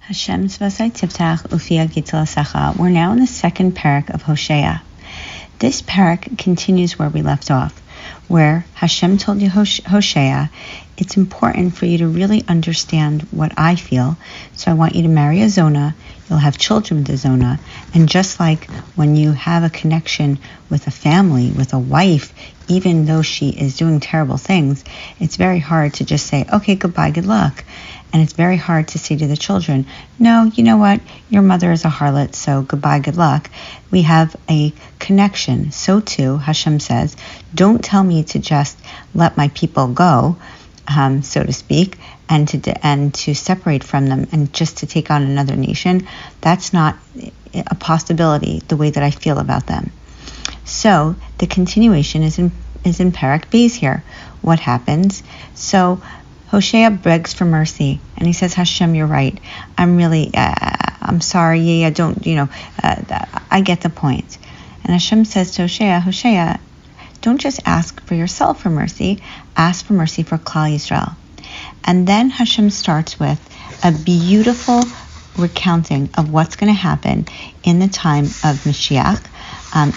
Hashem Zvasai Tiftach Ufia Gitzel Asacha. We're now in the second parak of Hoshea. This parak continues where we left off, where Hashem told you, Hoshea, it's important for you to really understand what I feel, so I want you to marry a Zona, you'll have children with a Zona, and just like when you have a connection with a family, with a wife, even though she is doing terrible things, it's very hard to just say, okay, goodbye, good luck. And it's very hard to say to the children, no, you know what, your mother is a harlot, so goodbye, good luck. We have a connection. So too, Hashem says, don't tell me to just let my people go, so to speak, and to separate from them and just to take on another nation. That's not a possibility the way that I feel about them. So the continuation is in Parak Beis here. What happens? So Hoshea begs for mercy, and he says, Hashem, you're right. I'm sorry. I get the point. And Hashem says to Hoshea, don't just ask for yourself for mercy, ask for mercy for Klal Yisrael. And then Hashem starts with a beautiful recounting of what's going to happen in the time of Mashiach,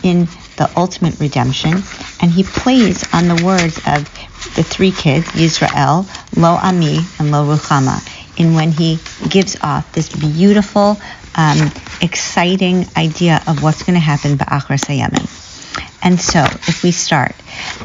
in the ultimate redemption. And he plays on the words of the three kids, Yisrael, Lo Ami, and Lo Ruchama, in when he gives off this beautiful, exciting idea of what's going to happen Ba'achras HaYamim. And so, if we start,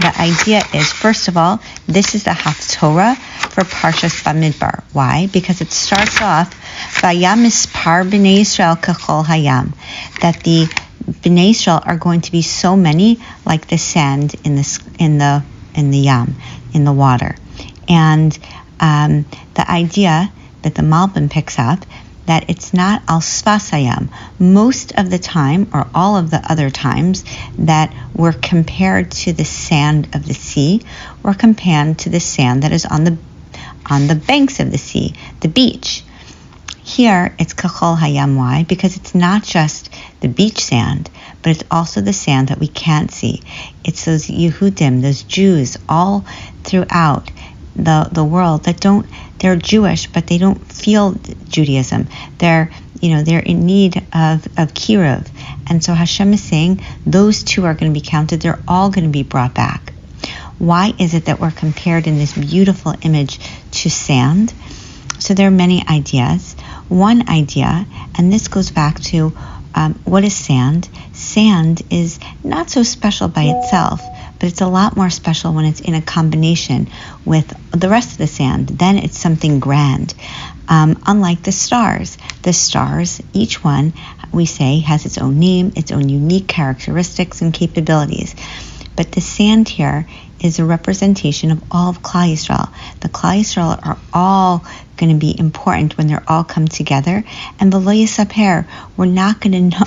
the idea is, first of all, this is the Haftorah for Parshas Bamidbar. Why? Because it starts off, Vayam Mispar B'nai Yisrael Kechol Hayam, that the B'nai Yisrael are going to be so many like the sand in the yam, in the water. And the idea that the Malbim picks up, that it's not al svasayam. Most of the time, or all of the other times, that were compared to the sand of the sea, were compared to the sand that is on the banks of the sea, the beach. Here, it's kachol hayam. Why? Because it's not just the beach sand, but it's also the sand that we can't see. It's those Yehudim, those Jews, all throughout the world that they're Jewish, but they don't feel Judaism. They're in need of kiruv. And so Hashem is saying those two are going to be counted. They're all going to be brought back. Why is it that we're compared in this beautiful image to sand? So there are many ideas. One idea, and this goes back to what is sand? Sand is not so special by itself, but it's a lot more special when it's in a combination with the rest of the sand. Then it's something grand. Unlike the stars, each one, we say, has its own name, its own unique characteristics and capabilities. But the sand here is a representation of all of Klal Yisrael. The Klal Yisrael are all going to be important when they're all come together. And v'lo yisaper, we're not going to know.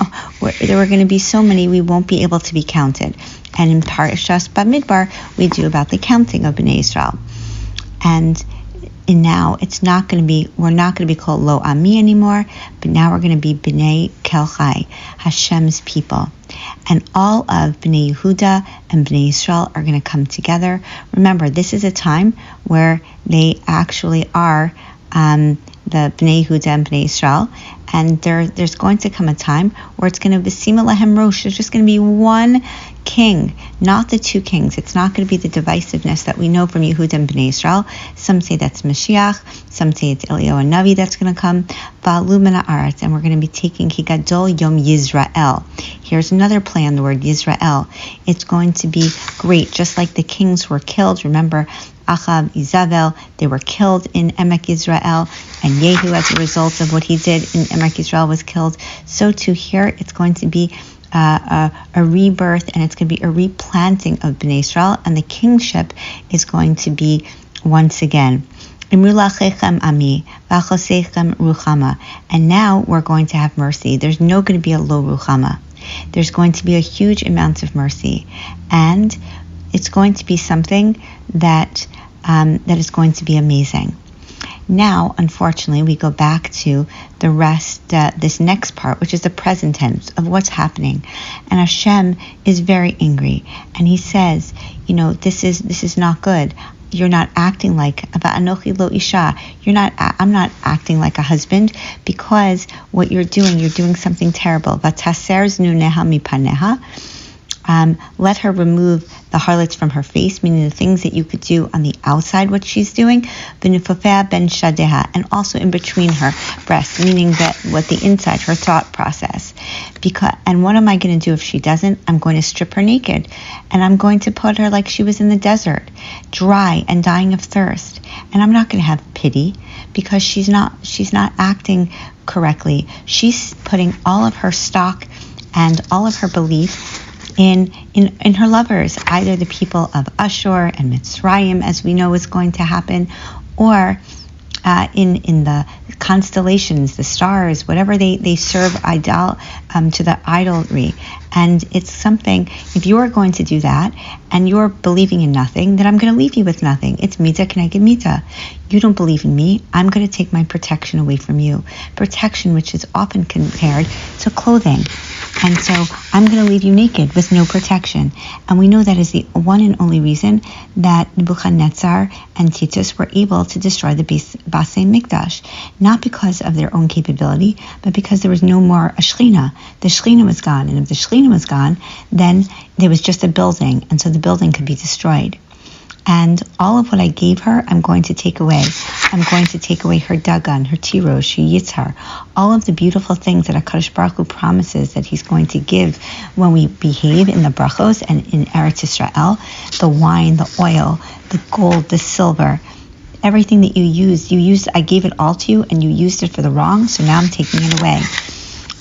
There are going to be so many we won't be able to be counted. And in Parshas Bamidbar, we do about the counting of Bnei Yisrael. And now we're not going to be called Lo Ami anymore, but now we're going to be Bnei Kelchai, Hashem's people. And all of Bnei Yehuda and Bnei Yisrael are going to come together. Remember, this is a time where they actually are the Bnei Yehuda and Bnei Yisrael, and there's going to come a time where it's going to be V'sima Lahem Rosh. There's just going to be one king, not the two kings. It's not going to be the divisiveness that we know from Yehuda and Bnei Yisrael. Some say that's Mashiach, some say it's Eliyahu and Navi that's going to come. Va'alu min ha'aretz, and we're going to be taking Ki Gadol Yom Yisrael. Here's another play on the word Yisrael. It's going to be great, just like the kings were killed. Remember, Achav, Izabel, they were killed in Emek Yisrael, and Yehu, as a result of what he did in Emek Yisrael, was killed. So too here, it's going to be a rebirth, and it's going to be a replanting of Bnei Yisrael, and the kingship is going to be once again. And now we're going to have mercy. There's no going to be a lo ruchama. There's going to be a huge amount of mercy, and it's going to be something that is going to be amazing. Now, unfortunately, we go back to the rest, this next part, which is the present tense of what's happening. And Hashem is very angry, and he says, this is not good. you're not acting like Anochi lo isha. I'm not acting like a husband, because what you're doing something terrible. Vataser znu neha mipaneha. Let her remove the harlots from her face, meaning the things that you could do on the outside, what she's doing, v'nifofea ben shadeha, and also in between her breasts, meaning that what the inside, her thought process. And what am I going to do if she doesn't? I'm going to strip her naked, and I'm going to put her like she was in the desert, dry and dying of thirst. And I'm not going to have pity, because she's not acting correctly. She's putting all of her stock and all of her belief in her lovers, either the people of Ashur and Mitzrayim, as we know is going to happen, or in the constellations, the stars, whatever they serve to the idolatry. And it's something, if you're going to do that and you're believing in nothing, then I'm going to leave you with nothing. It's mita keneged mita. You don't believe in me, I'm going to take my protection away from you. Protection, which is often compared to clothing. And so I'm going to leave you naked with no protection. And we know that is the one and only reason that Nebuchadnezzar and Titus were able to destroy the Basei Mikdash. Not because of their own capability, but because there was no more a Shechina. The Shechina was gone. And if the Shechina was gone, then there was just a building. And so the building could be destroyed. And all of what I gave her, I'm going to take away. I'm going to take away her Dagan, her Tirosh, her Yitzhar, all of the beautiful things that HaKadosh Baruch Hu promises that He's going to give when we behave in the brachos and in Eretz Yisrael, the wine, the oil, the gold, the silver, everything that you used, I gave it all to you, and you used it for the wrong, so now I'm taking it away.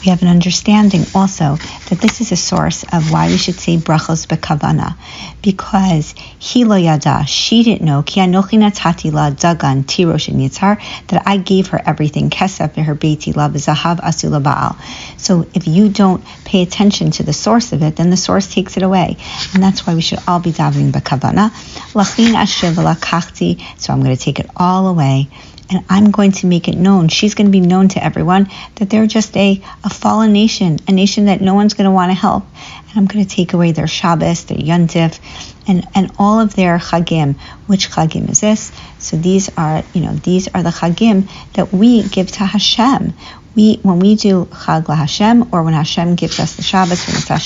We have an understanding also that this is a source of why we should say brachos bekavana, because he lo yada, she didn't know, ki anochi natati la dagan tirosh and yitzhar, that I gave her everything, kesef her beiti la v'zahav asu la baal. So if you don't pay attention to the source of it, then the source takes it away, and that's why we should all be davening bekavana. Lachin asher v'lakachti, so I'm going to take it all away. And I'm going to make it known. She's going to be known to everyone that they're just a fallen nation, a nation that no one's going to want to help. And I'm going to take away their Shabbos, their Yontif, and all of their Chagim. Which Chagim is this? So these are the Chagim that we give to Hashem. When we do Chag la Hashem, or when Hashem gives us the Shabbos, when the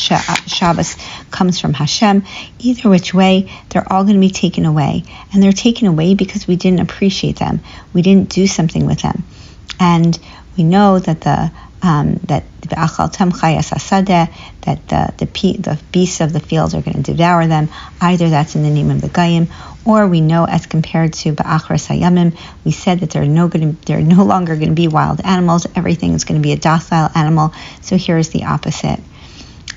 Shabbos comes from Hashem, either which way, they're all going to be taken away. And they're taken away because we didn't appreciate them. We didn't do something with them. And we know that the beasts of the fields are going to devour them. Either that's in the name of the Goyim, or we know, as compared to Ba'achras Hayamim, we said that there are no longer going to be wild animals. Everything is going to be a docile animal. So here is the opposite.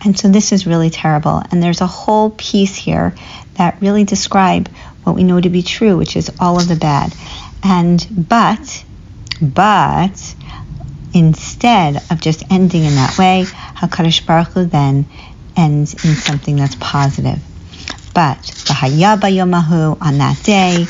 And so this is really terrible. And there's a whole piece here that really describe what we know to be true, which is all of the bad. But instead of just ending in that way, HaKadosh Baruch Hu then ends in something that's positive. But v'haya bayomahu, on that day,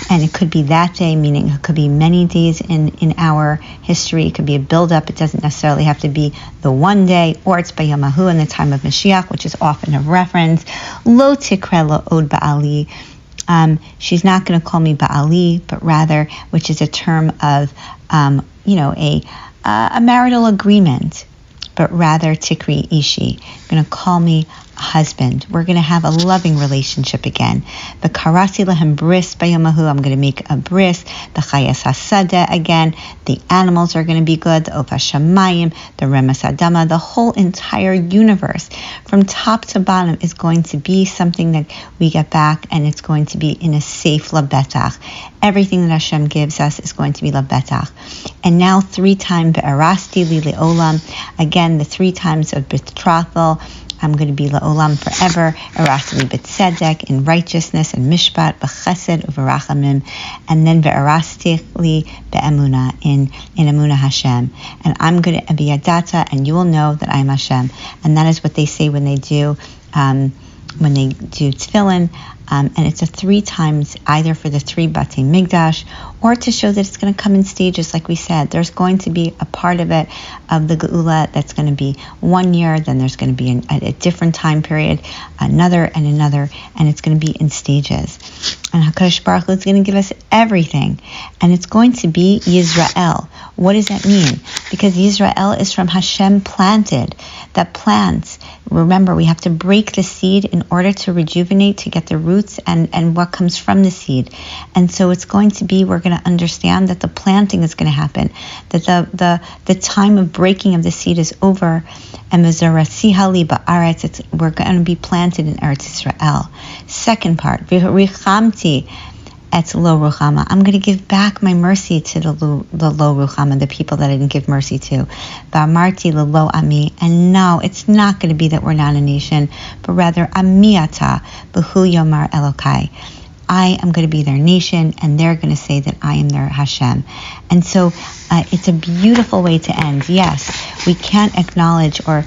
and it could be that day, meaning it could be many days in our history. It could be a build-up. It doesn't necessarily have to be the one day, or it's bayomahu in the time of Mashiach, which is often a reference. Lo tikre lo od ba'ali. She's not going to call me ba'ali, but rather, which is a term of, a marital agreement, but rather tikri ishi. Going to call me husband. We're going to have a loving relationship again. The karasi lahem bris bayamahu. I'm going to make a bris. The chayas hasadeh again. The animals are going to be good. The ofa shamayim, the remas adama, the whole entire universe from top to bottom is going to be something that we get back, and it's going to be in a safe labetach. Everything that Hashem gives us is going to be labetach. And now 3 times be'arasti li le'olam. Again, the 3 times of betrothal. I'm going to be la'olam forever, erasli b'tzedek, in righteousness and mishpat, b'chesed u'v'rachamim, and then ve'erasti li be'emuna, in emuna Hashem. And I'm going to be yadata, and you will know that I am Hashem. And that is what they say when they do when they do tefillin, and it's a 3 times, either for the 3 Batei Migdash, or to show that it's going to come in stages. Like we said, there's going to be a part of it, of the Geula, that's going to be 1 year, then there's going to be a different time period, another, and it's going to be in stages. And HaKadosh Baruch Hu is going to give us everything, and it's going to be Yisrael. What does that mean? Because Yisrael is from Hashem planted. That plants, remember, we have to break the seed in order to rejuvenate, to get the roots and what comes from the seed. And so it's going to be, we're going to understand that the planting is going to happen, that the time of breaking of the seed is over, and we're going to be planted in Eretz Yisrael. Second part, V'richamti et lo ruchama. I'm going to give back my mercy to the lo ruchama, the people that I didn't give mercy to. V'amarti lo ami. And no, it's not going to be that we're not a nation, but rather amiata b'hu yomar Elokai. I am going to be their nation, and they're going to say that I am their Hashem. And so it's a beautiful way to end. Yes, we can't acknowledge or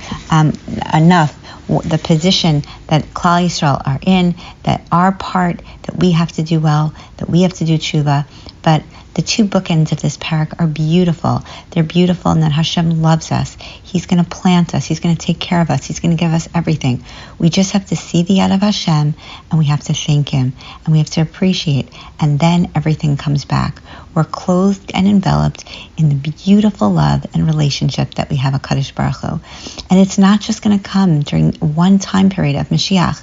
enough the position that Klal Yisrael are in, that our part, that we have to do well, that we have to do tshuva. But the 2 bookends of this parak are beautiful. They're beautiful in that Hashem loves us. He's going to plant us. He's going to take care of us. He's going to give us everything. We just have to see the yad of Hashem, and we have to thank Him, and we have to appreciate, and then everything comes back. We're clothed and enveloped in the beautiful love and relationship that we have with HaKadosh Baruch Hu. And it's not just going to come during one time period of Mashiach,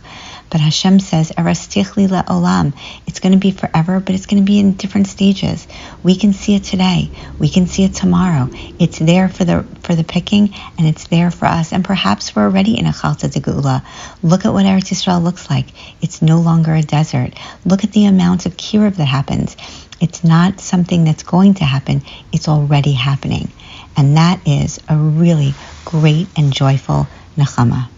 but Hashem says, Erastichli la'olam. It's going to be forever, but it's going to be in different stages. We can see it today. We can see it tomorrow. It's there for the picking, and it's there for us. And perhaps we're already in a Chalta de Geula. Look at what Eretz Yisrael looks like. It's no longer a desert. Look at the amount of kiruv that happens. It's not something that's going to happen. It's already happening. And that is a really great and joyful nechama.